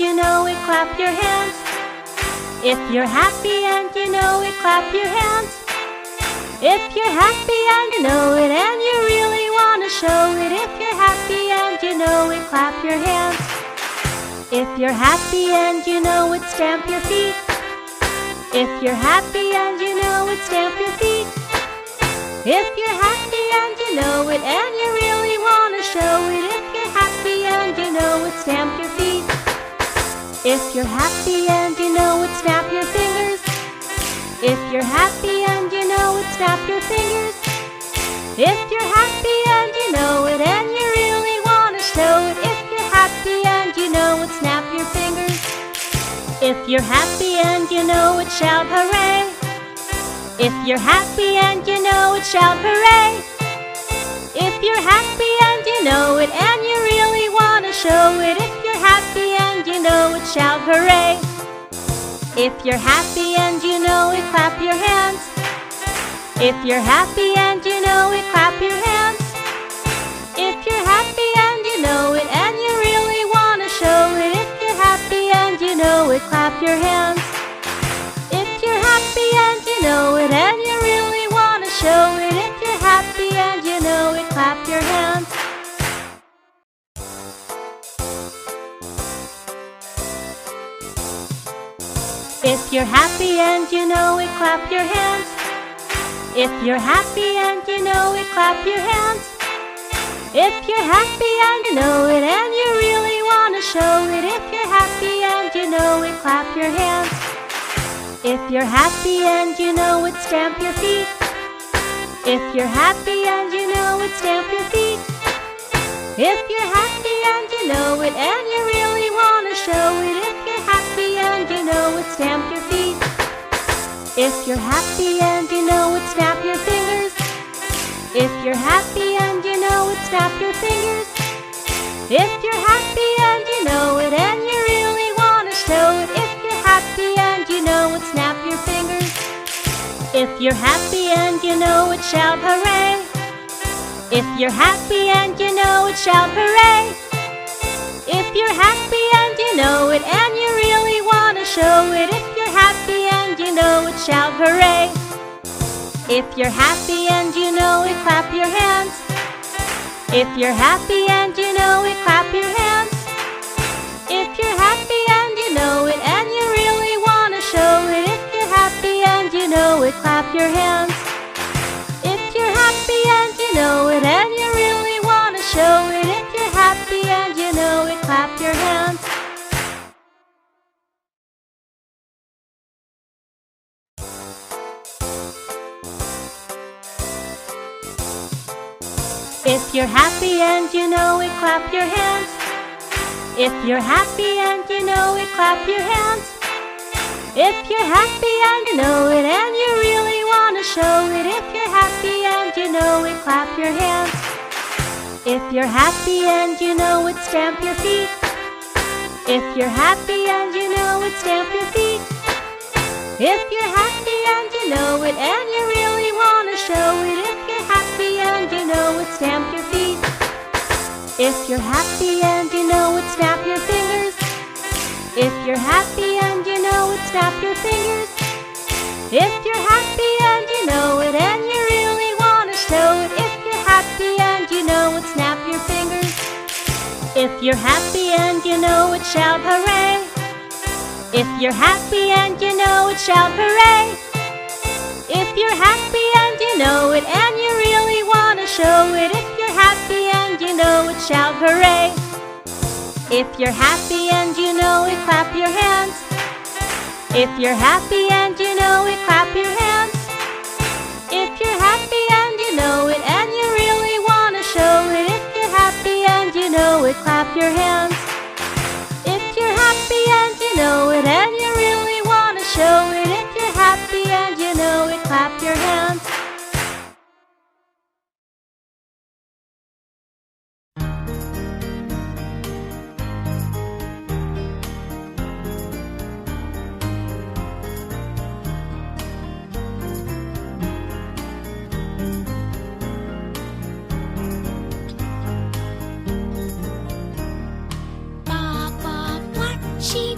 and you know it, clap your hands. If you're happy and you know it, clap your hands. If you're happy and you know it and you really want to show it, if you're happy and you know it, clap your hands. If you're happy and you know it, stamp your feet. If you're happy and you know it, stamp your feet. If you're happy and you know it and you really want to show it, if you're happy and you know it, stamp your feet. If you're happy and you know it, snap your fingers. If you're happy and you know it, snap your fingers. If you're happy and you know it and you really want to show it, if you're happy and you know it, snap your fingers. If you're happy and you know it, shout hooray. If you're happy and you know it, shout hooray. If you're happy and you know it and you really want to show it, if you're happy and you know it, shout hooray. If you're happy and you know it, clap your hands. If you're happy and you know it, clap your hands. If you're happy and you know it and you really want to show it, if you're happy and you know it, clap your hands. If you're happy and you know it and you really want to show it, if you're happy and you know it, clap your hands. If you're happy and you know it, clap your hands. If you're happy and you know it, clap your hands. If you're happy and you know it and you really want to show it, if you're happy and you know it, clap your hands. If you're happy and you know it, stamp your feet. If you're happy and you know it, stamp your feet. If you're happy and you know it and you really want to show it, if you're happy and you know it, stamp your feet. If you're happy and you know it, snap your fingers. If you're happy and you know it, snap your fingers. If you're happy and you know it and you really want to show it, if you're happy and you know it, snap your fingers. If you're happy and you know it, shout hooray. If you're happy and you know it, shout hooray. If you're happy and you know it and you really want to show it, if you're happy and you know it, shout hooray. If you're happy and you know it, clap your hands. If you're happy and you know it, clap your hands. If you're happy and you know it and you really want to show it, if you're happy and you know it, clap your hands. If you're happy and you know it and you really want to show it, if you're happy and you know it, clap your hands. If you're happy and you know it, clap your hands. If you're happy and you know it, clap your hands. If you're happy and you know it and you really want to show it, if you're happy and you know it, clap your hands. If you're happy and you know it, stamp your feet. If you're happy and you know it, stamp your feet. If you're happy and you know it and you really want to show it, if you're happy and you know it, stamp your feet. If you're happy and you know it, snap your fingers. If you're happy and you know it, snap your fingers. If you're happy and you know it and you really want to show it, if you're happy and you know it, snap your fingers. If you're happy and you know it, shout hooray. If you're happy and you know it, shout hooray. If you're happy and you know it and you really want to show it, if you're happy and you know it, shout hooray. If you're happy and you know it, clap your hands. If you're happy and you know it, clap your hands. If you're happy and you know it and you really want to show it, if you're happy and you know it, clap your hands. If you're happy and you know it and you really want to show it, if you're happy and you know it, clap your hands. She